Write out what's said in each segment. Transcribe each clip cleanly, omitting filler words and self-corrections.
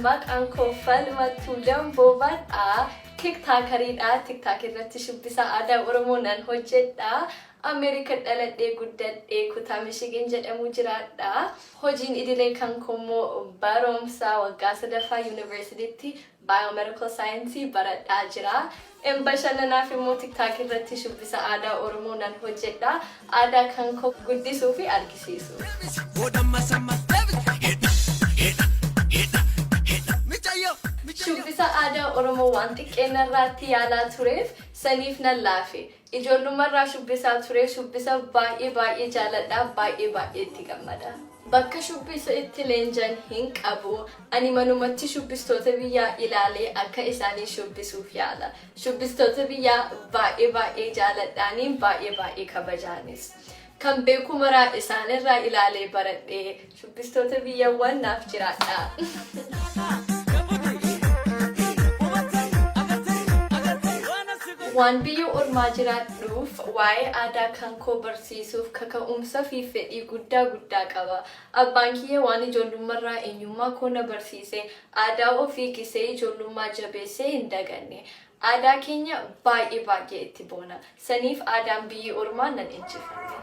maqaan koo Falmattuu Damboobadha. TikTokeridha. TikTok irratti shubbisa aadaa Oromoo nan hojjedha. America dhaladhee guddadhee kutaa Michigan jedhamu jiraadha. Hojiin idilee kan koo barumsa waggaa sadaffaa Universitytti Biomedical Science baradhaa jira. Bashannanaaf immoo TikTok irratti shubbisa aadaa Oromoo nan hojjedha. Aadaa kan koo guddisuu fi argisiisu. Shubbisa aadaa Oromoo waan xiqqeenarraatti yaalaa tureef saniif nan laafe. Ijoollumarraa shubbisaa ture shubbisa baay'ee jaaladha, baay'ee itti gammada. Bakka shubbisa itti leenjan hin qabu. Ani manumatti shubbistoota biyyaa ilaalee akka isaanii shubbisuuf yaala. Shubbistoota biyyaa baay'ee jaaladhaaniin baay'ee kabajaanis. Kan beeku maraa isaanirraa ilaalee baradhee shubbistoota biyyawwan naaf jiraadha. Waan biyya ormaa jiraadhuuf waa'ee aadaa kan koo barsiisuuf kaka'umsa fi fedhii guddaa qaba. Abbaan kiyya waan ijoollummarraa eenyummaa koo na barsiise aadaa ofii gisee ijoollummaa jabeessee hin daganne. Aadaa keenya baay'ee itti boona. Saniif aadaan biyya ormaa nan injifanne.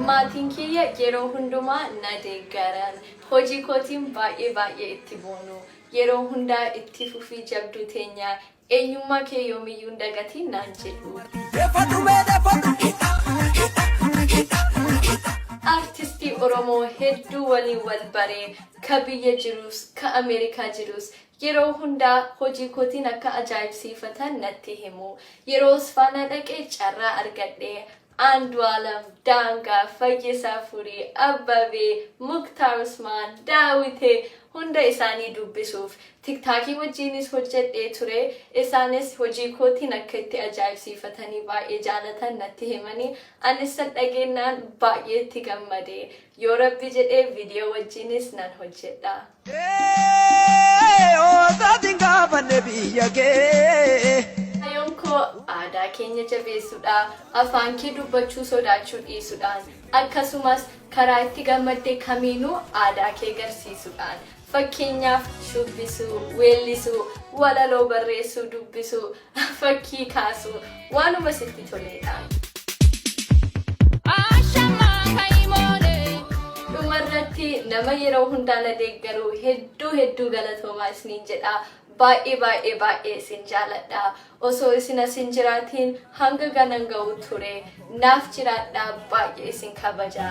Maatiin kiyya yeroo hundumaa na deeggaran. Hojii kootiin baay'ee itti boonu. Yeroo hundaa itti fufii jabduu teenya eenyummaa kee yoomiyyuu dagatiin naan jedhu. Artistii Oromoo hedduu waliin wal baree ka biyya jirus ka Ameerikaa jirus yeroo hundaa hojii kootiin akka ajaa'ibsiifatan natti himu. Yeroo faana dhaqee carraa argadhee Andu'aalam, Daangaa, Fayyisaa Furii, Abbabee, Muktaar Usmaan, Daawitee hunda isaanii dubbisuuf TikTokii wajjinis hojjedhee ture. Isaanis hojii kootiin akka itti ajaa'ibsiifatanii baay'ee jaalatan natti himanii anis dhageenyaan baay'ee itti gammade. Yoo Rabbi jedhee viidiyoo wajjinis nan hojjedha. Aadaa keenya jabeessuudha, afaan kee dubbachuu sodaachuu dhiisuudhaan akkasumas karaa itti gammaddee kamiinuu aadaa kee agarsiisuudhaan fakkeenyaaf shubbisuu, weellisuu, walaloo barreessuu, dubbisuu, fakkii kaasuu waanuma sitti toledha. Dhumarratti nama yeroo hundaa na deeggaru hedduu galatoomaa isiniin jedha. Baay'ee isin jaaladha. Osoo isin asin jiraatiin hanga ganan ga'u ture. Naaf jiraadha baay'ee isin kabaja.